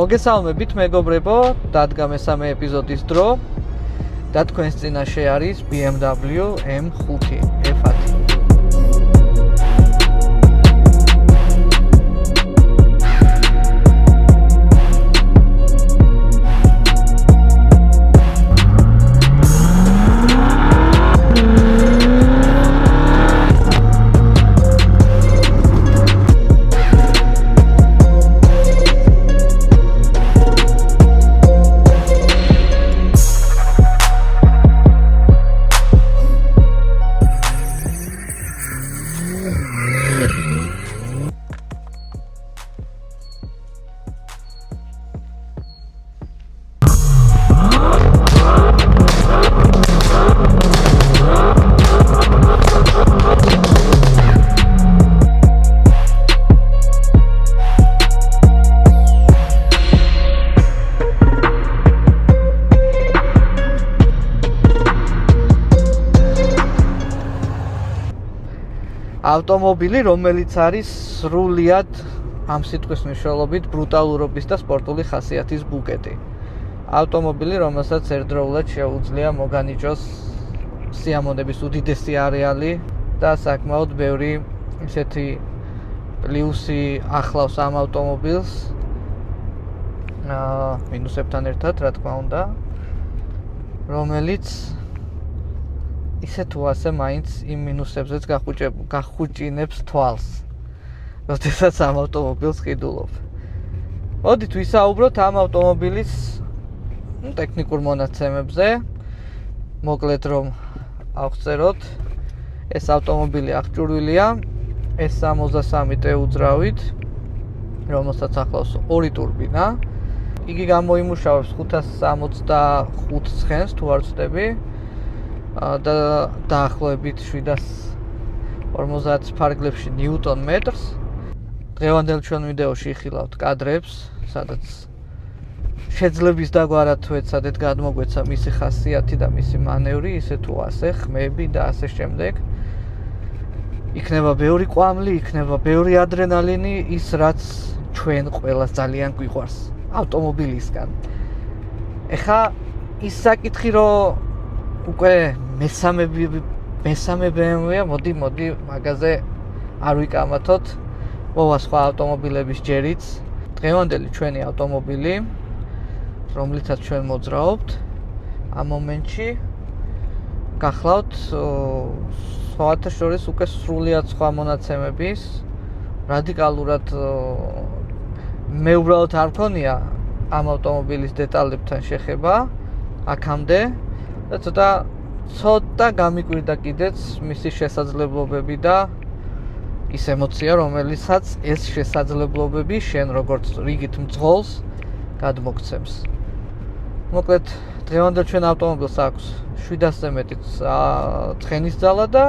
მოგესალმებით მეგობრებო, დადგა მესამე ეპიზოდის დრო და თქვენს წინაშე არის BMW M5 F10. ავტომობილი, რომელიც არის სრულიად ამ სიტყვის მნიშვნელობით ბრუტალურობის და სპორტული ხასიათის ბუკეტი. ავტომობილი, რომელსაც ერთდროულად შეუძლია მოგანიჭოს სიამონების უდიდესი არეალი და საკმაოდ ბევრი ისეთი პლუსი ახლავს ამ ავტომობილს. მინუსებთან ერთად, რა თქმა უნდა, რომელიც ისე თუ ასე მაინც იმ მინუსებზეც გახუჭინებს თვალს, როდესაც ამ ავტომობილს ყიდულობ. მოდით ვისაუბროთ ამ ავტომობილის ტექნიკურ მონაცემებზე. მოკლედ რომ ავხსეროთ, ეს ავტომობილი აღჭურვილია S63T უძრავით, რომელსაც ახლავს ორი ტურბინა. იგი გამოიმუშავებს 565 ცხენს, თუ არ ვცდები. და დაახლოებით 750 ფარგლებში ნიუტონ მეტრს. დღევანდელ ჩვენ ვიდეოში იხილავთ კადრებს, სადაც შეძლების დაგვარად თუ ეცადეთ გადმოგვეცა მისი ხასიათი და მისი მანევრი, ისე თუ ასე, ხმები და ასე შემდეგ. იქნება ბევრი ყვამლი, იქნება ბევრი ადრენალინი, ის რაც ჩვენ ყველას ძალიან გვიყვარს ავტომობილისგან. ეხა ის საკითხი რომ უკვე მესამე BMW-ია, მოდი მაგაზე არ ვიკამათოთ. მოვა სხვა ავტომობილების ჯერიც. დღევანდელი ჩვენი ავტომობილი, რომლითაც ჩვენ მოძრაობთ, ამ მომენტში გახლავთ სხვათა შორის უკვე სრულიად სხვა მონაცემების. რადიკალურად მე უბრალოდ არ მქონია ამ ავტომობილის დეტალებთან შეხება აქამდე. და ცოტა გამიკვირდა კიდეც მისი შესაძლებლობები და ის ემოცია, რომელიცაც ეს შესაძლებლობები შენ როგორც რიგით მძღოლს გადმოგცემს. მოკლედ, დღევანდელ ჩვენ ავტომობილს აქვს 700-ზე მეტი ცხენის ძალა და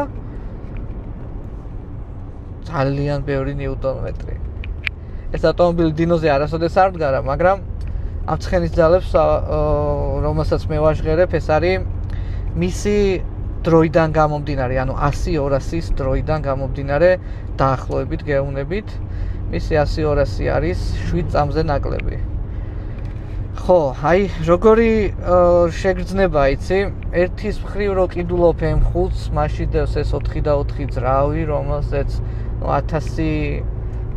ძალიან ბევრი ნიუტონმეტრი. ეს ავტომობილი დინოზე არასოდეს არ დგარა, მაგრამ ამ ცხენის ძალებს, რომელსაც მე ვაჟღერებ, ეს არის მისი დროიდან გამომდინარე, ანუ 100-200-ის დროიდან გამომდინარე დაახლოებით გეუბნებით. მისი 100-200 არის 7 წამზე ნაკლები. ხო, აი, როგორი შეგრძნება იცი, ერთის მხრივ რო ყიდულობ M5-ს, მაშინ დევს ეს 4x4 ძრავი, რომელსაც 1000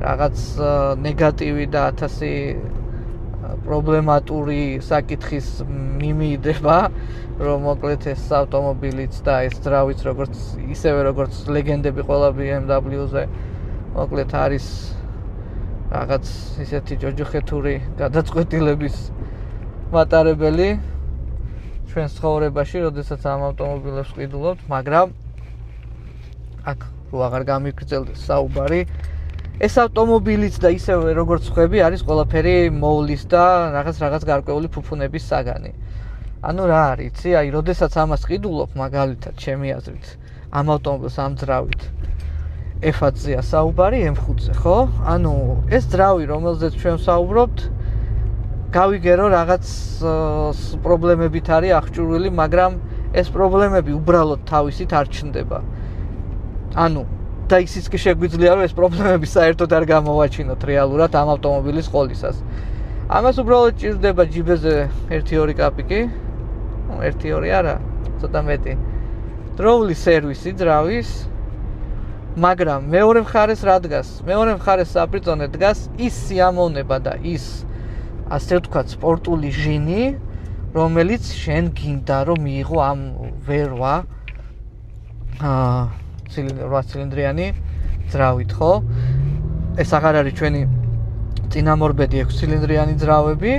რაღაც ნეგატივი და 1000 პრობლემატური საკითხის მიმიდება, რომ მოკლედ ეს ავტომობილიც და ეს ძრავიც ისევე როგორც ლეგენდები ყველა BMW-ზე მოკლედ არის რაღაც ისეთი ჯოჯოხეთური გადაწყვეტილების მატარებელი ჩვენს ცხოვრებაში, როდესაც ამ ავტომობილებს ყიდულობთ, მაგრამ აქ რო აღარ გამიგრძელდეს საუბარი, ეს ავტომობილიც და ისევე როგორც ხვები არის ყველაფერი მოვლის და რაღაც გარკვეული ფუფუნების საგანი. ანუ რა არის, იცი, აი, როდესაც ამას ყიდულობ, მაგალითად, ჩემი აზრით, ამ ავტომობილს ამ ძრავით F10-ზეა საუბარი, M5-ზე, ხო? ანუ ეს ძრავი, რომელზეც ჩვენ ვსაუბრობთ, გავიგე რომ რაღაც პრობლემებით არის აღჭურვილი, მაგრამ ეს პრობლემები უბრალოდ თავისით არ ჩნდება. ანუ და ისიც კი შეგვიძლია რომ ეს პრობლემები საერთოდ არ გამოვაჩინოთ რეალურად ამ ავტომობილის ყოლისას. ამას უბრალოდ ჭირდება ჯიბეზე 1-2 კაპიკი. 1-2 არა, ცოტა მეტი. დროულის სერვისი ძრავის. მაგრამ მეორე მხარეს რა დგას? მეორე მხარეს საპრიწონე დგას ის სიამოვნება და ის ასე ვთქვათ სპორტული ჟინი, რომელიც შენ გინდა რომ მიიღო ამ V8 ცილინდრიანი ძრავით, ხო? ეს აღარ არის ჩვენი წინამორბედი 6 ცილინდრიანი ძრავები.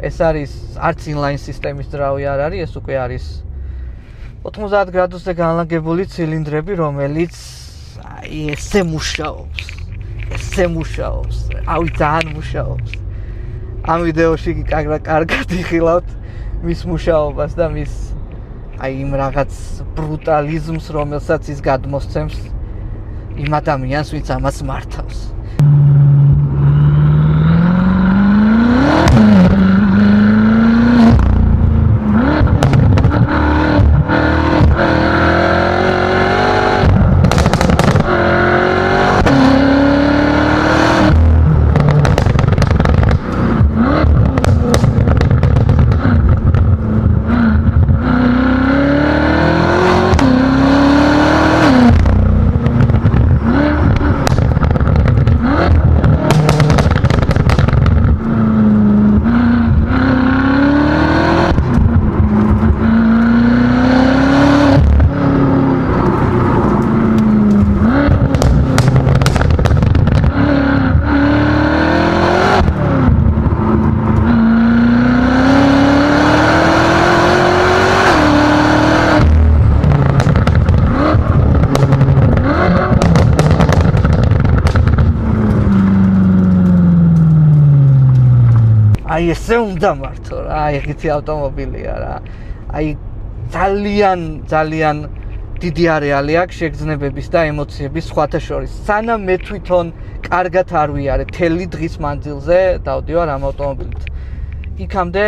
ეს არის არც inline სისტემის ძრავი არ არის, ეს უკვე არის 90 გრადუსზე განლაგებული ცილინდრები, რომელიც ესე მუშაობს. ძალიან მუშაობს. ამ ვიდეოში კარგად იხილავთ მის მუშაობას და მის იმ რაღაც ბრუტალიზმს, რომელსაც ის გადმოსცემს იმ ადამიანს, ვინც ამას მართავს. აი ესე უნდა მართო რა, ეგეთი ავტომობილია რა. აი ძალიან დიდი არეალი აქვს შეგრძნებების და ემოციების სხვათა შორის. სანამ მე თვითონ კარგად არ ვიარე მთელი დღის მანძილზე დავდივარ ამ ავტომობილით. იქამდე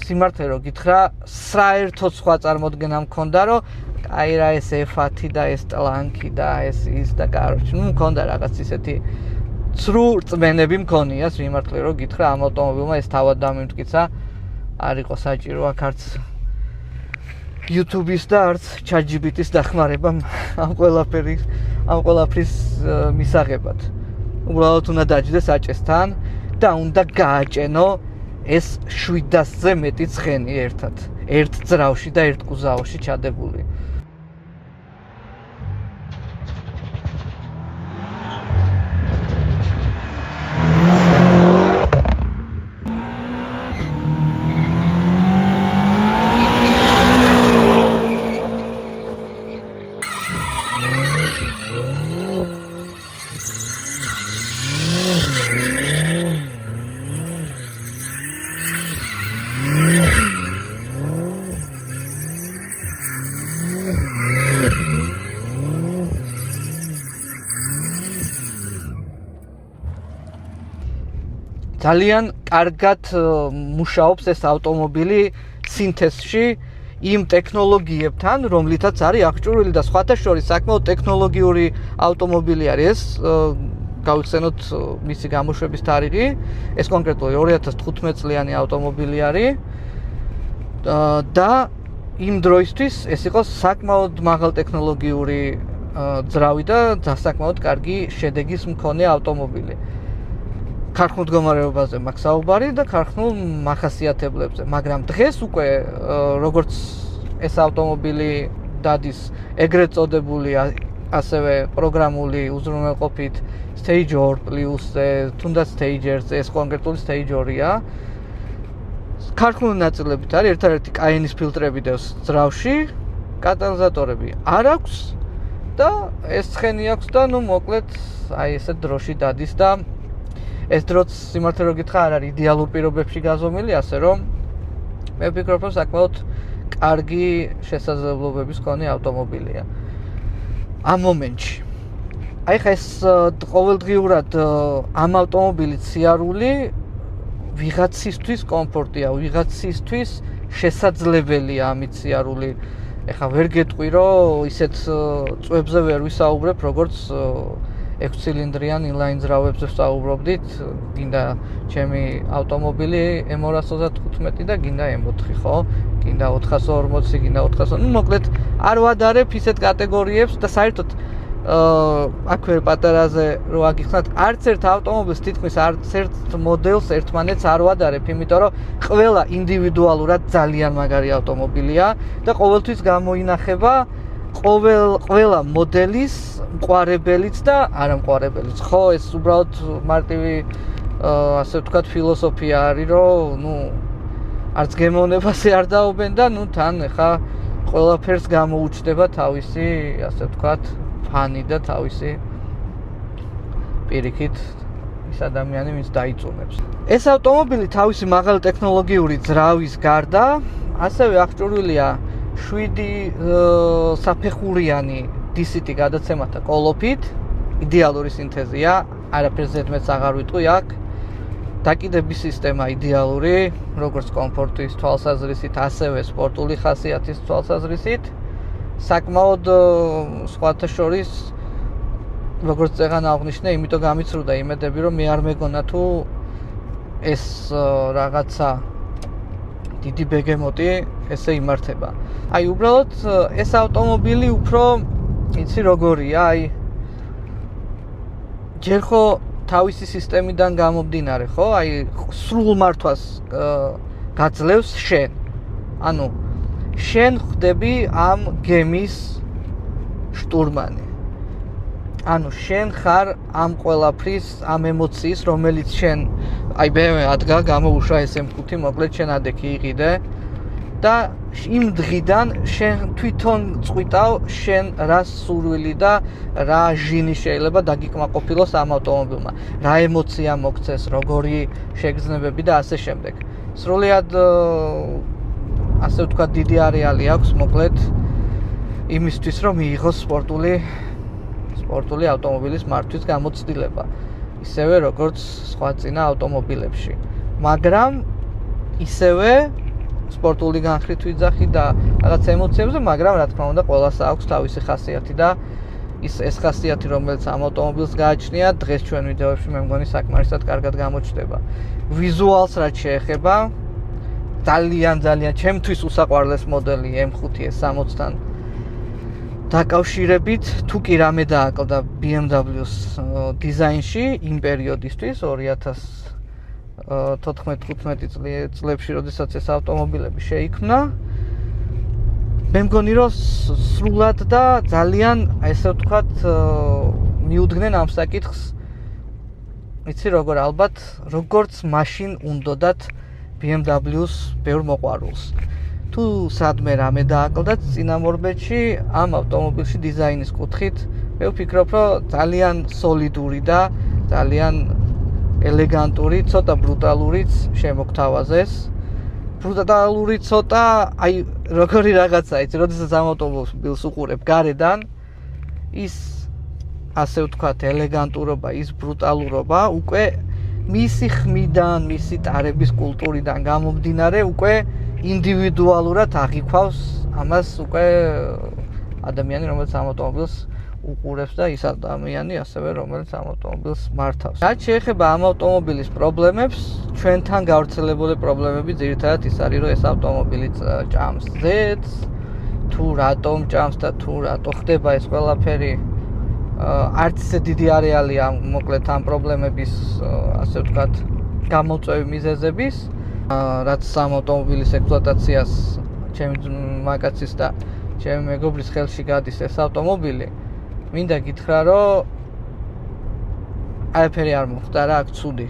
სიმართლე რო გითხრა, საერთოდ სხვა წარმოდგენა მქონდა, რომ აი რა ეს F10 და ეს ტლანკი და ეს ის და კაროჩ, მქონდა რაღაც ისეთი ცრუ რწმენები მქონია, სიმართლე რო გითხრა, ამ ავტომობილმა ეს თავად დამიმტკიცა, არ იყო საჭირო აქ არც YouTube-ის და არც ChatGPT-ის დახმარება ამ ყველაფრის მისაღებად. უბრალოდ უნდა დაჯდეს აჭესთან და უნდა გააჭენო ეს 700-ზე მეტი ცხენი ერთად, ერთ ძრავში და ერთ კუზაოში ჩადებული. ძალიან კარგად მუშაობს ეს ავტომობილი სინთეზში იმ ტექნოლოგიებთან, რომლითაც არის აღჭურვილი და სხვათა შორის საკმაოდ ტექნოლოგიური ავტომობილი არის ეს. გავიხსენოთ მისი გამოშვების თარიღი. ეს კონკრეტულად 2015 წლიანი ავტომობილი არის. და იმ დროისთვის ეს იყო საკმაოდ მაღალ ტექნოლოგიური ძრავი და საკმაოდ კარგი შედეგის მქონე ავტომობილი. ქარხნულ მდგომარეობაზე მაქვს საუბარი და ქარხნულ მახასიათებლებზე, მაგრამ დღეს უკვე როგორც ეს ავტომობილი დადის ეგრეთ წოდებული ასევე პროგრამული უზრუნველყოფით Stage 2 პლუსზე, თუნდაც Stage 1-ზე, ეს კონკრეტული Stage 2-ია. ქარხნული ნაწილებით არის ერთადერთი კაინის ფილტრები დევს ძრავში, კატალიზატორები არ აქვს და ეს ცხენი აქვს და ნუ მოკლედ აი ესე დროში დადის და ეს დროც სიმართლე რო გითხრა არ არის იდეალურ პირობებში გაზომილი, ასე რომ მე ვფიქრობ, რომ საკმაოდ კარგი შესაძლებლობების მქონე ავტომობილია. ამ მომენტში. აი ხა ეს ყოველდღიურად ამ ავტომობილის სიარული ვიღაცისთვის კომფორტია, ვიღაცისთვის შესაძლებელია ამით სიარული. ეხა ვერ გეტყვი, რომ ისეთ წვებზე ვერ ვისაუბრებ, როგორც 6 ცილინდრიან inline ძრავებზე ვსაუბრობდით, გინდა ჩემი ავტომობილი M235 და გინდა M4, ხო? გინდა 440, გინდა 400. ნუ მოკლედ არ ვადარებ ისეთ კატეგორიებს და საერთოდ აქვე პატარაზე რო აგიხსნათ, არც ერთ ავტომობილს თითქმის არც ერთ მოდელს ერთმანეთს არ ვადარებ, იმიტომ რომ ყველა ინდივიდუალურად ძალიან მაგარი ავტომობილია და ყოველთვის გამოინახება ყველა მოდელის მყარებელიც და არამყარებელიც. ხო, ეს უბრალოდ მარტივი ასე ვთქვათ ფილოსოფია არის, რომ ნუ არც გემოვნებაზე არ დაობენ და ნუ თან ხა ყველაფერს გამოუჩნდება თავისი, ასე ვთქვათ, ფანი და თავისი პირიქით ის ადამიანი, ვინც დაიწუნებს. ეს ავტომობილი თავისი მაღალი ტექნოლოგიური ძრავის გარდა ასევე აღჭურვილია 7 საფეხურიანი DCT გადაცემათა კოლოფით, იდეალური სინთეზია, არაფერს ზედმეტს აღარ ვიტყვი აქ. დაკიდების სისტემა იდეალური, როგორც კომფორტის თვალსაზრისით, ასევე სპორტული ხასიათის თვალსაზრისით. საკმაოდ სხვათა შორის როგორც წეგანა აღნიშნე, იმიტომ გამიცრუდა იმედები, რომ მე არ მეგონა თუ ეს რაღაცა დიდი ბეგემოტი ესე იმართება. აი უბრალოდ ეს ავტომობილი უფრო იცი როგორია, აი ჯერ ხო თავისი სისტემიდან გამომდინარე, ხო? აი სრულ მართვას გაძლევს შენ. ანუ შენ ხდები ამ გემის შტურმანი. ანუ შენ ხარ ამ ყველაფრის, ამ ემოციის, რომელიც შენ აი მე ადგა გამოუშვა ეს M5, მოკლედ შენ ადექი იყიდე და იმ დღიდან შენ თვითონ წყვიტავ შენ რა სურვილი და რა ჟინი შეიძლება დაგიკმაყოფილოს ამ ავტომობილმა. რა ემოცია მოგცეს, როგორი შეგრძნებები და ასე შემდეგ. სრულიად ასე ვთქვათ, დიდი არეალი აქვს, მოკლედ იმისთვის, რომ მიიღოს სპორტული ავტომობილის მართვის გამოცდილება. ისევე როგორც სხვა წინა ავტომობილებში. მაგრამ ისევე სპორტული განხრით ვიძახი და რაღაც ემოციებზე, მაგრამ რა თქმა უნდა, ყველას აქვს თავისი ხასიათი და ეს ხასიათი, რომელიც ამ ავტომობილს გააჩნია, დღეს ჩვენ ვიდეოებში მე მგონი საკმარისად კარგად გამოჩნდება. ვიზუალს რაც შეეხება, ძალიან ჩემთვის უსაყვარლეს მოდელი M5-60-თან დაკავშირებით, თუ კი რამე დააკლდა BMW-ს დიზაინში იმ პერიოდისთვის 2014-15 წლებში, როდესაც ეს ავტომობილები შეიქმნა, მე მგონი რომ სრულად და ძალიან ესე ვთქვათ მიუდგნენ ამ საკითხს. იცი როგორ, ალბათ როგორც მაშინ უნდათ BMW-ს ბევრ მოყვარულს. თუ სადმე რამე დააკლდათ წინამორბედში ამ ავტომობილში დიზაინის კუთხით, მე ვფიქრობ, რომ ძალიან სოლიდური და ძალიან ელეგანტური, ცოტა ბრუტალურიც შემოგთავაზეს. ბრუტალური ცოტა, აი როგორი რაღაცა, იცი, როდესაც ამ ავტომობილს უყურებ გარედან, ის ასე ვთქვათ, ელეგანტურობა, ის ბრუტალურობა უკვე მისი ხმიდან, მისი ტარების კულტურიდან გამომდინარე, უკვე ინდივიდუალურად აღიქვავს ამას უკვე ადამიანი, რომელიც ამ ავტომობილს უყურებს და ის ადამიანი ასევე, რომელიც ამ ავტომობილს მართავს. რაც შეეხება ამ ავტომობილის პრობლემებს, ჩვენთან გავრცელებული პრობლემები ძირითადად ის არის, რომ ეს ავტომობილი ჭამს ზეთს, თუ რატომ ჭამს და თუ რატო ხდება ეს ყველაფერი, არც ისე დიდი არეალია მოკლედ ამ პრობლემების, ასე ვთქვათ, გამოწვევი მიზეზების, რაც ამ ავტომობილის ექსპლუატაციას ჩემი მაგაცის და ჩემი მეგობრის ხელში გადის ეს ავტომობილი. მინდა გითხრა, რომ არაფერი არ მოხდა რა, აქ ცუდი.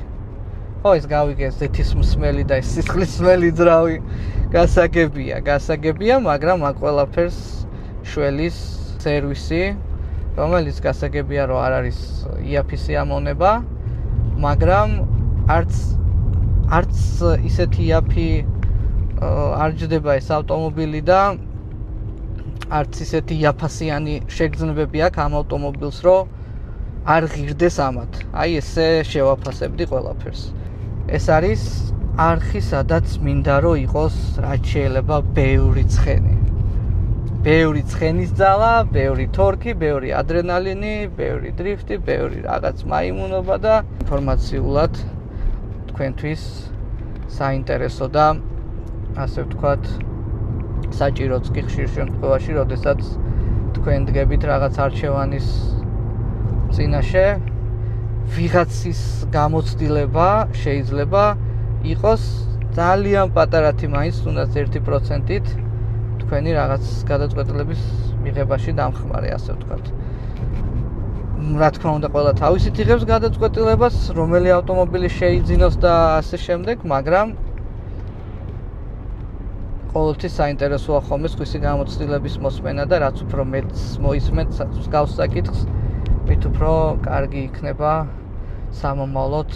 ხო, ეს გავიგე ზეთის მსმელი და ეს სისხლის მსმელი ძრავი გასაგებია, მაგრამ აქ ყველაფერს შველის სერვისი, რომელიც გასაგებია, რომ არ არის IAPS-ი ამონება, მაგრამ არც ისეთი IAPI არ ჯდება ეს ავტომობილი და არც ისეთი IAPS-იანი შეგრძნებები აქვს ამ ავტომობილს, რომ არ ღირდეს ამათ. აი ესე შევაფასებდი ყველაფერს. ეს არის არხი, სადაც მინდა რომ იყოს რაც შეიძლება ბევრი ცხენი. ბევრი ცხენის ძალა, ბევრი თორკი, ბევრი ადრენალინი, ბევრი დრიფტი, ბევრი რაღაც მაიმუნობა და ინფორმაციულად თქვენთვის საინტერესო და ასე ვთქვათ, საჭიროც კი ხშირ შემთხვევაში, როდესაც თქვენ დგებით რაღაც არჩევანის წინაშე, ვიღაცის გამოცდილება შეიძლება იყოს ძალიან პატარათი მაინც, თუნდაც 1%-ით თქვენი რაღაც გადაწყვეტილების მიღებაში დამხმარე, ასე ვთქვათ. რა თქმა უნდა, ყველა თავისით იღებს გადაწყვეტილებას, რომელი ავტომობილი შეიძინოს და ასე შემდეგ, მაგრამ ყოველთვის საინტერესოა ხოლმე სხვისი გამოცდილების მოსმენა და რაც უფრო მეტს მოისმენთ მსგავს საკითხს, მით უფრო კარგი იქნება სამომავლოდ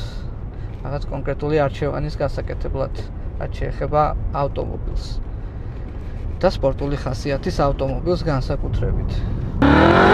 რაღაც კონკრეტული არჩევანის გასაკეთებლად, რაც შეეხება ავტომობილს და სპორტული ხასიათის ავტომობილს განსაკუთრებით.